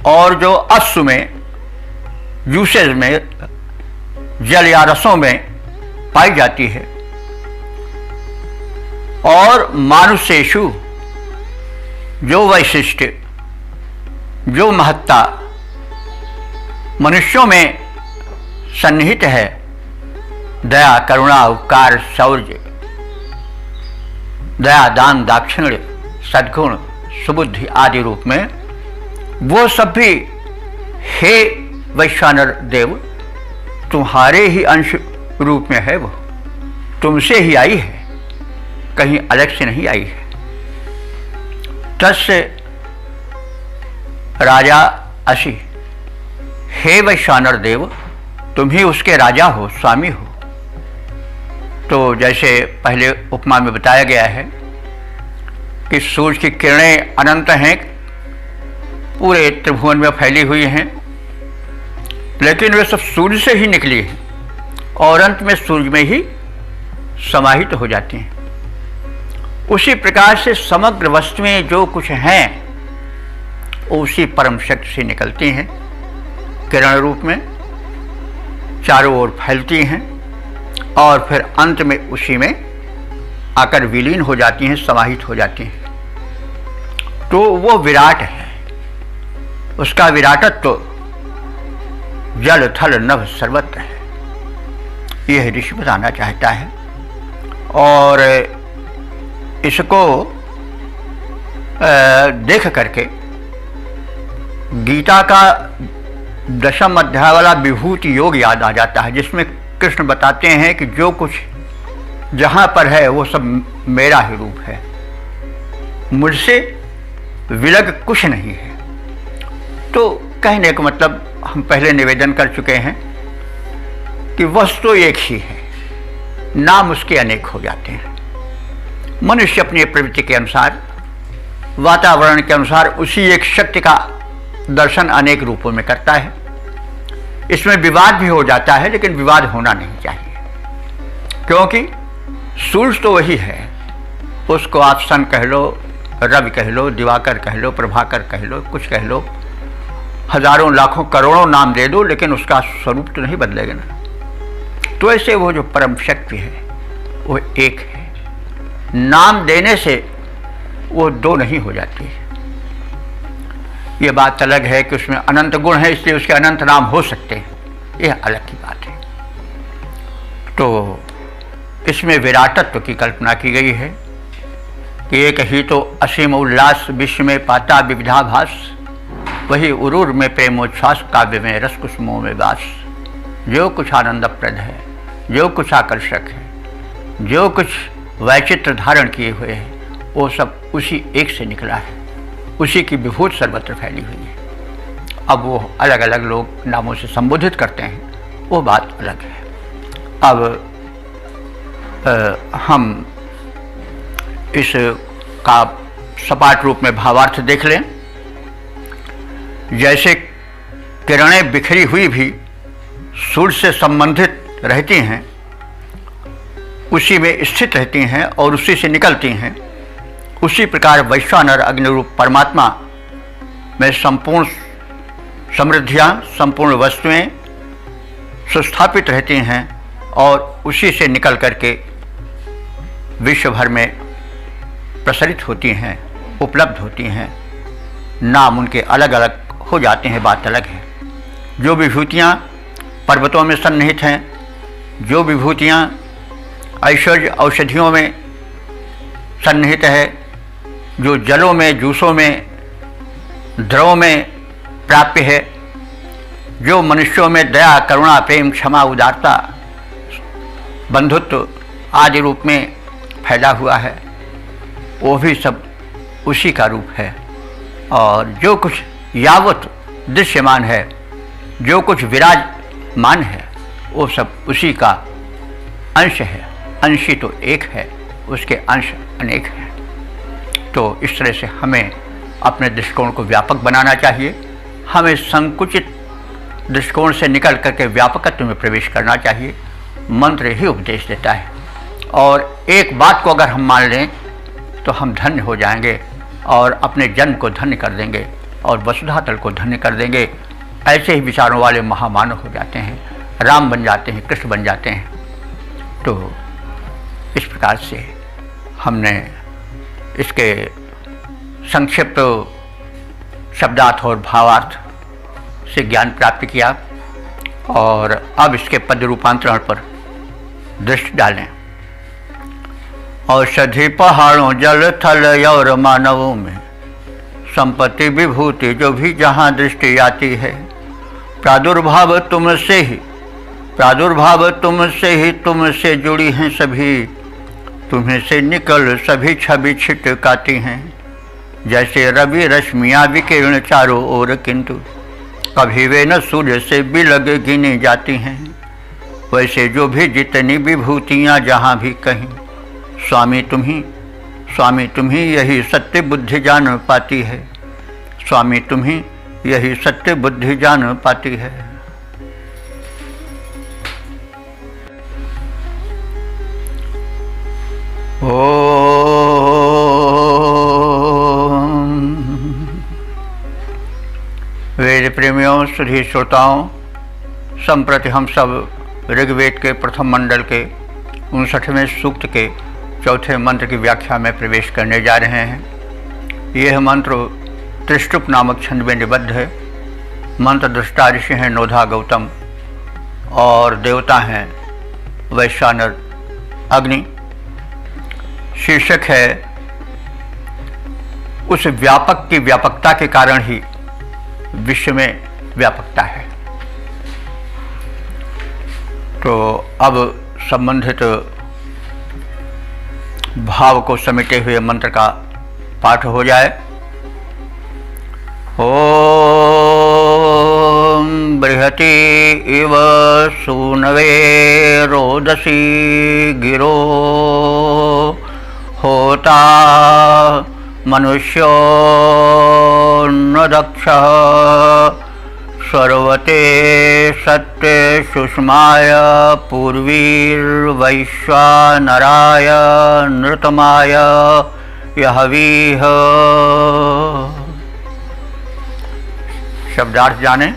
और जो अप्सु में जूसेज में जल या रसों में पाई जाती है, और मानुषेषु जो वैशिष्ट, जो महत्ता मनुष्यों में सन्निहित है, दया, करुणा, उपकार, शौर्य, दया, दान, दाक्षिण्य, सद्गुण, सुबुद्धि आदि रूप में, वो सब भी हे वैश्वानर देव तुम्हारे ही अंश रूप में है। वो तुमसे ही आई है, कहीं अलग से नहीं आई है। तस्य राजा असि, हे वैश्वानर देव तुम ही उसके राजा हो, स्वामी हो। तो जैसे पहले उपमा में बताया गया है कि सूर्य की किरणें अनंत हैं, पूरे त्रिभुवन में फैली हुई हैं, लेकिन वे सब सूर्य से ही निकली हैं और अंत में सूर्य में ही समाहित हो जाती हैं। उसी प्रकार से समग्र वस्तुएं जो कुछ हैं उसी परम शक्ति से निकलती हैं, किरण रूप में चारों ओर फैलती हैं और फिर अंत में उसी में आकर विलीन हो जाती हैं, समाहित हो जाती हैं। तो वो विराट है, उसका विराटत्व तो जल थल नभ सर्वत्र है, यह ऋषि बताना चाहता है। और इसको देख करके गीता का दशम अध्याय वाला विभूति योग याद आ जाता है, जिसमें कृष्ण बताते हैं कि जो कुछ जहाँ पर है वो सब मेरा ही रूप है, मुझसे विलग कुछ नहीं है। तो कहने का मतलब हम पहले निवेदन कर चुके हैं कि वस्तु एक ही है, नाम उसके अनेक हो जाते हैं। मनुष्य अपनी प्रवृत्ति के अनुसार वातावरण के अनुसार उसी एक शक्ति का दर्शन अनेक रूपों में करता है। इसमें विवाद भी हो जाता है, लेकिन विवाद होना नहीं चाहिए, क्योंकि सूर्य तो वही है। उसको आप सन कह लो, रवि कह लो, दिवाकर कह लो, प्रभाकर कह लो, कुछ कह लो, हजारों लाखों करोड़ों नाम दे दो, लेकिन उसका स्वरूप तो नहीं बदलेगा ना। तो ऐसे वो जो परम शक्ति है वो एक है। नाम देने से वो दो नहीं हो जाती है। ये बात अलग है कि उसमें अनंत गुण है, इसलिए उसके अनंत नाम हो सकते हैं, यह अलग की बात है। तो इसमें विराटत्व की कल्पना की गई है कि एक ही तो असीम उल्लास विश्व में पाता विविधाभास, वही उरूर में प्रेमोच्छ्वास, काव्य में रस कुसुमों में वास। जो कुछ आनंदप्रद है, जो कुछ आकर्षक है, जो कुछ वैचित्र धारण किए हुए हैं, वो सब उसी एक से निकला है, उसी की विभूत सर्वत्र फैली हुई है। अब वो अलग अलग लोग नामों से संबोधित करते हैं, वो बात अलग है। अब हम इस का सपाट रूप में भावार्थ देख लें। जैसे किरणें बिखरी हुई भी सूर्य से संबंधित रहती हैं, उसी में स्थित रहती हैं और उसी से निकलती हैं, उसी प्रकार वैश्वानर अग्निरूप परमात्मा में संपूर्ण समृद्धियाँ, संपूर्ण वस्तुएं सुस्थापित रहती हैं और उसी से निकल करके विश्व भर में प्रसरित होती हैं, उपलब्ध होती हैं। नाम उनके अलग अलग हो जाते हैं, बात अलग है। जो विभूतियाँ पर्वतों में सन्निहित हैं, जो विभूतियाँ ऐश्वर्य औषधियों में सन्निहित है, जो जलों में, जूसों में, द्रव में प्राप्य है, जो मनुष्यों में दया, करुणा, प्रेम, क्षमा, उदारता, बंधुत्व आदि रूप में फैला हुआ है, वो भी सब उसी का रूप है। और जो कुछ यावत दृश्यमान है, जो कुछ विराजमान है, वो सब उसी का अंश है। अंशी तो एक है, उसके अंश अनेक हैं। तो इस तरह से हमें अपने दृष्टिकोण को व्यापक बनाना चाहिए। हमें संकुचित दृष्टिकोण से निकल करके व्यापकत्व में प्रवेश करना चाहिए। मंत्र ही उपदेश देता है, और एक बात को अगर हम मान लें तो हम धन्य हो जाएंगे और अपने जन्म को धन्य कर देंगे और वसुधा तल को धन्य कर देंगे। ऐसे ही विचारों वाले महामानव हो जाते हैं, राम बन जाते हैं, कृष्ण बन जाते हैं। तो इस प्रकार से हमने इसके संक्षिप्त शब्दार्थ और भावार्थ से ज्ञान प्राप्त किया, और अब इसके पद रूपांतरण पर दृष्टि डालें। औषधि पहाड़ों, जल, थल और मानवों में संपत्ति विभूति जो भी जहाँ दृष्टि आती है, प्रादुर्भाव तुमसे ही, प्रादुर्भाव तुमसे ही, तुमसे जुड़ी हैं सभी, तुम्हें से निकल सभी छवि छिटकाती हैं। जैसे रवि रश्मियाँ विकीर्ण चारों ओर, किंतु कभी वे न सूर्य से बिलग गिनी जाती हैं। वैसे जो भी जितनी विभूतियाँ जहाँ भी कहीं, स्वामी तुम्ही यही सत्य बुद्धि जान पाती है। स्वामी तुम्ही यही सत्य बुद्धि जान पाती है। वेद प्रेमियों, सुधी श्रोताओं, संप्रति हम सब ऋग्वेद के प्रथम मंडल के 59वें सूक्त के चौथे मंत्र की व्याख्या में प्रवेश करने जा रहे हैं। यह मंत्र त्रिष्टुप नामक छंद में निबद्ध है। मंत्र दृष्टा ऋषि हैं नोधा गौतम, और देवता हैं वैश्वानर अग्नि। शीर्षक है उस व्यापक की व्यापकता के कारण ही विश्व में व्यापकता है। तो अब संबंधित भाव को समेटे हुए मंत्र का पाठ हो जाए। ओम बृहति इव सूनवे रोदसी गिरो होता मनुष्यो न दक्षः सर्वते सत्ते सुषमाय पूर्वीर्वैश्वानराय नृतमाय यहवीह। शब्दार्थ जाने।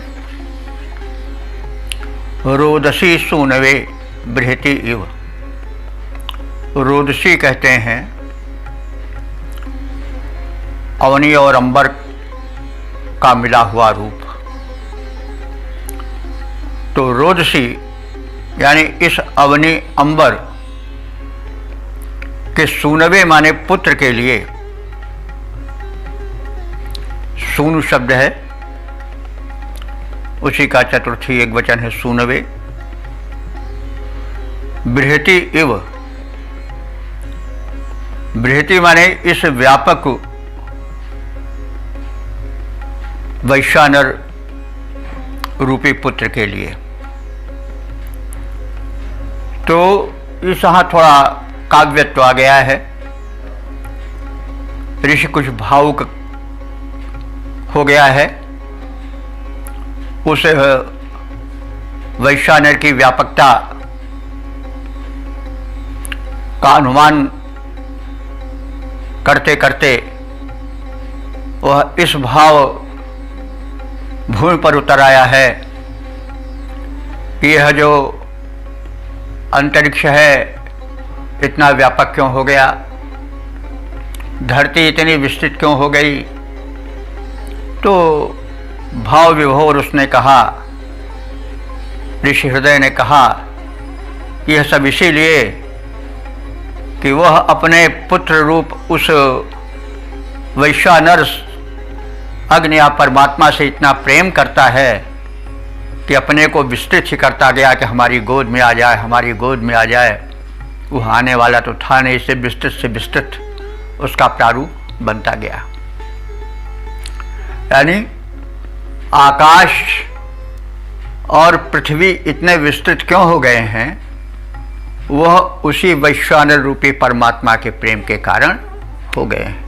रोदसी सूनवे बृहति इव। रोदसी कहते हैं अवनी और अंबर का मिला हुआ रूप। तो रोदसी यानी इस अवनी अंबर के सूनवे माने पुत्र के लिए, सूनु शब्द है, उसी का चतुर्थी एक वचन है सूनवे। बृहति इव, बृहति माने इस व्यापक वैश्वानर रूपी पुत्र के लिए। तो इस यहाँ थोड़ा काव्यत्व आ गया है। ऋषि कुछ भावुक हो गया है। उस वैश्वानर की व्यापकता का अनुमान करते करते वह इस भाव भूमि पर उतर आया है कि यह जो अंतरिक्ष है इतना व्यापक क्यों हो गया, धरती इतनी विस्तृत क्यों हो गई। तो भाव विभोर उसने कहा, ऋषि हृदय ने कहा, यह सब इसीलिए कि वह अपने पुत्र रूप उस वैश्वानर अग्नि या परमात्मा से इतना प्रेम करता है कि अपने को विस्तृत ही करता गया कि हमारी गोद में आ जाए, हमारी गोद में आ जाए। वह आने वाला तो था नहीं, इससे विस्तृत उसका प्रारूप बनता गया। यानी आकाश और पृथ्वी इतने विस्तृत क्यों हो गए हैं, वह उसी वैश्वानर रूपी परमात्मा के प्रेम के कारण हो गए हैं।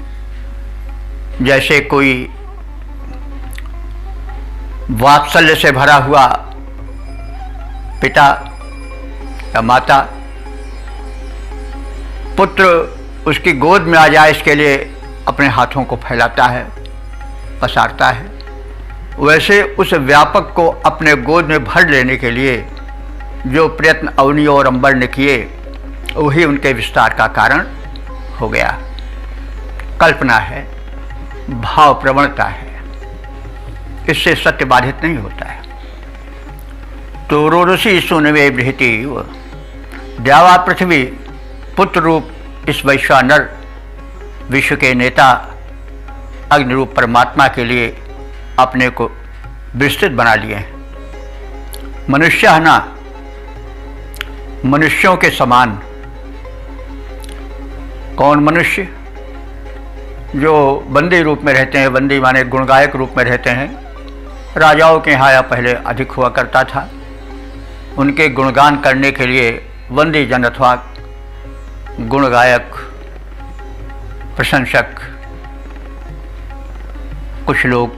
जैसे कोई वात्सल्य से भरा हुआ पिता या माता पुत्र उसकी गोद में आ जाए इसके लिए अपने हाथों को फैलाता है, पसारता है, वैसे उस व्यापक को अपने गोद में भर लेने के लिए जो प्रयत्न अवनी और अंबर ने किए वही उनके विस्तार का कारण हो गया। कल्पना है, भाव प्रवणता है, इससे सत्य बाधित नहीं होता है। तो रोदसी सूनवे बृहति द्यावा पृथ्वी पुत्र रूप इस वैश्वानर विश्व के नेता अग्नि रूप परमात्मा के लिए अपने को विस्तृत बना लिए हैं। मनुष्य ना मनुष्यों के समान। कौन मनुष्य? जो बंदी रूप में रहते हैं, बंदी माने गुणगायक रूप में रहते हैं। राजाओं के यहाँ यह पहले अधिक हुआ करता था। उनके गुणगान करने के लिए बंदी जन अथवा गुणगायक, प्रशंसक, कुछ लोग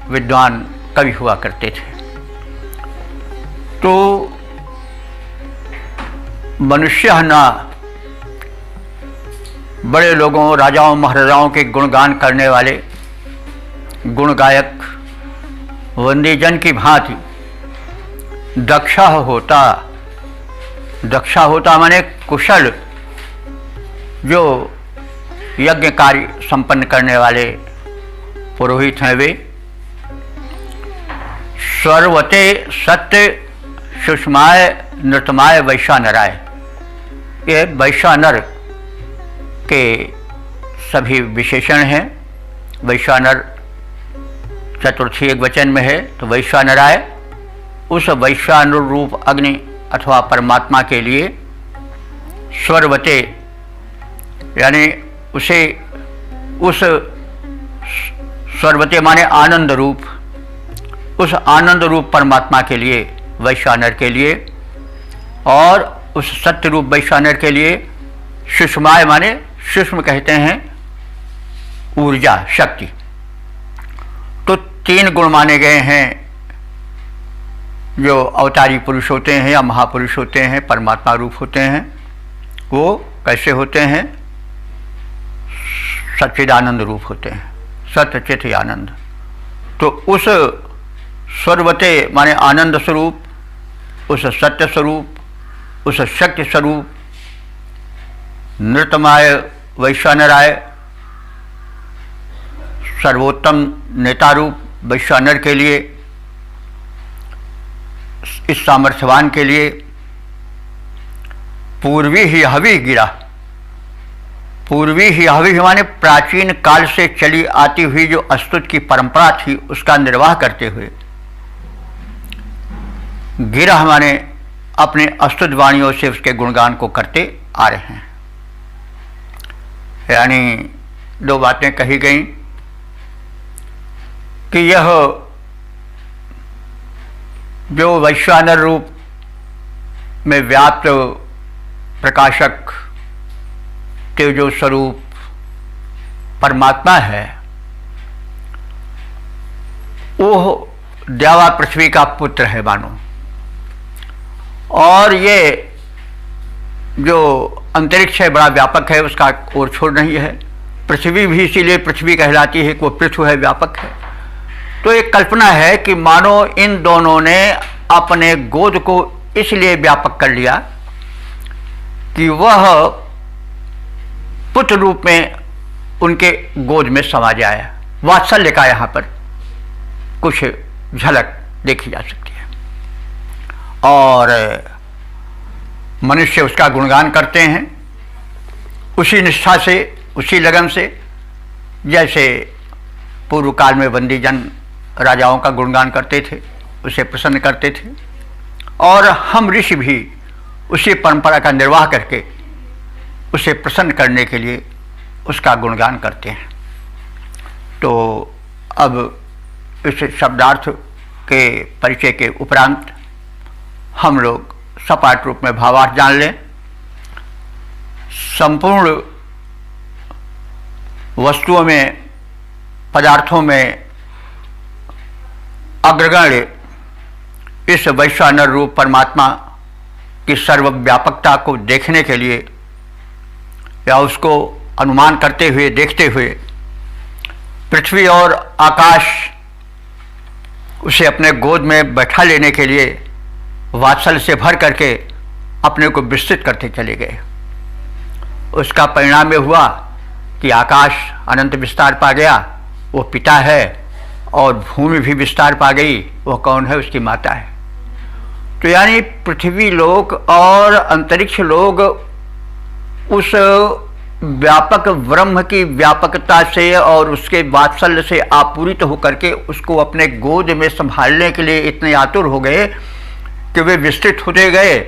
विद्वान कवि हुआ करते थे। तो मनुष्य ना बड़े लोगों, राजाओं, महाराजाओं के गुणगान करने वाले गुणगायक वंदीजन की भांति दक्षा होता। दक्षा होता माने कुशल, जो यज्ञ कार्य संपन्न करने वाले पुरोहित हैं वे। सर्वते सत्य सुषमाय नृतमाय वैश्वानराय, ये वैश्वानर के सभी विशेषण हैं। वैश्वानर चतुर्थी एक वचन में है। तो वैश्वानराय उस वैश्वानर रूप अग्नि अथवा परमात्मा के लिए स्वरवते यानी उसे उस स्वरवते माने आनंद रूप, उस आनंद रूप परमात्मा के लिए, वैश्वानर के लिए, और उस सत्य रूप वैश्वानर के लिए सुषमाय माने सूक्ष्म कहते हैं ऊर्जा, शक्ति। तो 3 गुण माने गए हैं जो अवतारी पुरुष होते हैं या महापुरुष होते हैं, परमात्मा रूप होते हैं। वो कैसे होते हैं? सच्चिदानंद रूप होते हैं, सत्य चित आनंद। तो उस सर्वते माने आनंद स्वरूप, उस सत्य स्वरूप, उस शक्ति स्वरूप, नृतमाय वैश्वानराय सर्वोत्तम नेता रूप वैश्वानर के लिए, इस सामर्थ्यवान के लिए पूर्वी ही हवि गिरा। पूर्वी ही हवि माने प्राचीन काल से चली आती हुई जो अस्तुत की परंपरा थी उसका निर्वाह करते हुए गिरह माने अपने अस्तुत वाणियों से उसके गुणगान को करते आ रहे हैं। यानी 2 बातें कही गई कि यह जो वैश्वानर रूप में व्याप्त प्रकाशक तेजो स्वरूप परमात्मा है, वो द्यावा पृथ्वी का पुत्र है मानो। और ये जो अंतरिक्ष है बड़ा व्यापक है, उसका और छोड़ नहीं है। पृथ्वी भी इसीलिए पृथ्वी कहलाती है कि वो पृथ्वी है, व्यापक है। तो एक कल्पना है कि मानो इन दोनों ने अपने गोद को इसलिए व्यापक कर लिया कि वह पुत्र रूप में उनके गोद में समा जाए। वात्सल्य का यहाँ पर कुछ झलक देखी जा सकती है। और मनुष्य उसका गुणगान करते हैं उसी निष्ठा से, उसी लगन से, जैसे पूर्व काल में बंदी जन राजाओं का गुणगान करते थे, उसे प्रसन्न करते थे। और हम ऋषि भी उसी परंपरा का निर्वाह करके उसे प्रसन्न करने के लिए उसका गुणगान करते हैं। तो अब इस शब्दार्थ के परिचय के उपरांत हम लोग सपाट रूप में भावार्थ जान लें। संपूर्ण वस्तुओं में, पदार्थों में अग्रगण्य इस वैश्वानर रूप परमात्मा की सर्वव्यापकता को देखने के लिए या उसको अनुमान करते हुए, देखते हुए पृथ्वी और आकाश उसे अपने गोद में बैठा लेने के लिए वात्सल्य से भर करके अपने को विस्तृत करते चले गए। उसका परिणाम यह हुआ कि आकाश अनंत विस्तार पा गया, वो पिता है, और भूमि भी विस्तार पा गई, वो कौन है? उसकी माता है। तो यानी पृथ्वी लोक और अंतरिक्ष लोक उस व्यापक ब्रह्म की व्यापकता से और उसके वात्सल्य से आपूरित होकर के उसको अपने गोद में संभालने के लिए इतने आतुर हो गए कि वे विस्तृत होते गए।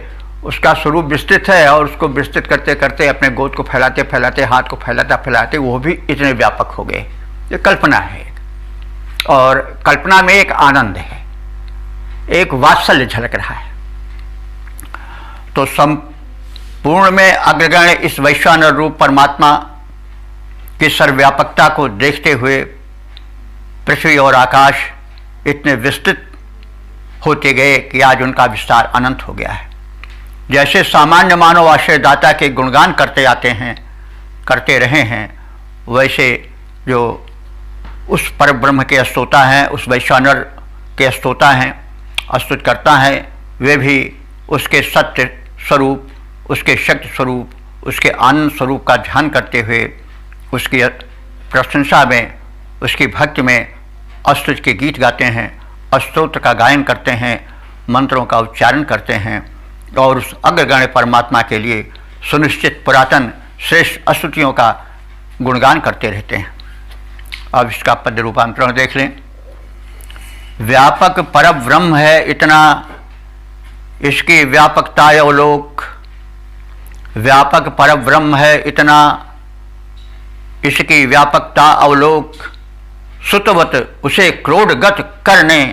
उसका स्वरूप विस्तृत है और उसको विस्तृत करते करते अपने गोद को फैलाते फैलाते, हाथ को फैलाते फैलाते वो भी इतने व्यापक हो गए। ये कल्पना है, और कल्पना में एक आनंद है, एक वात्सल्य झलक रहा है। तो संपूर्ण में अग्रगण्य इस वैश्वानर रूप परमात्मा की सर्वव्यापकता को देखते हुए पृथ्वी और आकाश इतने विस्तृत होते गए कि आज उनका विस्तार अनंत हो गया है। जैसे सामान्य मानव आश्रयदाता के गुणगान करते आते हैं, करते रहे हैं, वैसे जो उस पर ब्रह्म के स्तोता हैं, उस वैश्वानर के स्तोता हैं, स्तुत करता है, वे भी उसके सत्य स्वरूप, उसके शक्ति स्वरूप, उसके आनंद स्वरूप का ध्यान करते हुए उसकी प्रशंसा में, उसकी भक्ति में स्तुति के गीत गाते हैं, स्तोत्र का गायन करते हैं, मंत्रों का उच्चारण करते हैं और उस अग्रगण्य परमात्मा के लिए सुनिश्चित पुरातन श्रेष्ठ स्तुतियों का गुणगान करते रहते हैं। अब इसका पद रूपांतरण देख लें। व्यापक पर ब्रह्म है इतना, इसकी व्यापकता अवलोक। व्यापक पर ब्रह्म है इतना, इसकी व्यापकता अवलोक। सुतवत उसे क्रोडगत करने,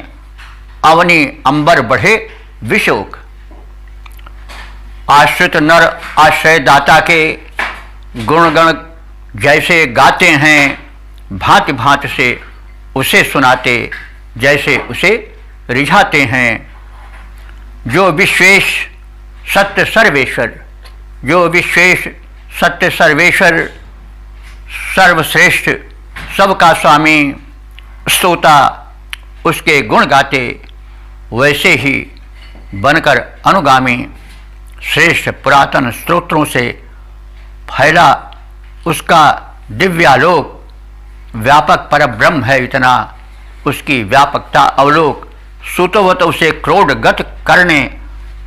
अवनी अंबर बढ़े विशोक। आश्रित नर आश्रयदाता के गुणगण जैसे गाते हैं, भांति भांति से उसे सुनाते, जैसे उसे रिझाते हैं। जो विश्वेश सत्य सर्वेश्वर, जो विश्वेश सत्य सर्वेश्वर, सर्वश्रेष्ठ, सबका स्वामी, स्तोता, उसके गुण गाते, वैसे ही बनकर अनुगामी श्रेष्ठ पुरातन स्तोत्रों से फैला उसका दिव्यालोक व्यापक परब्रह्म है इतना, उसकी व्यापकता अवलोक, सुतवत उसे क्रोडगत करने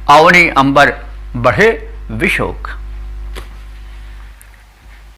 अवनी अंबर बढ़े विशोक।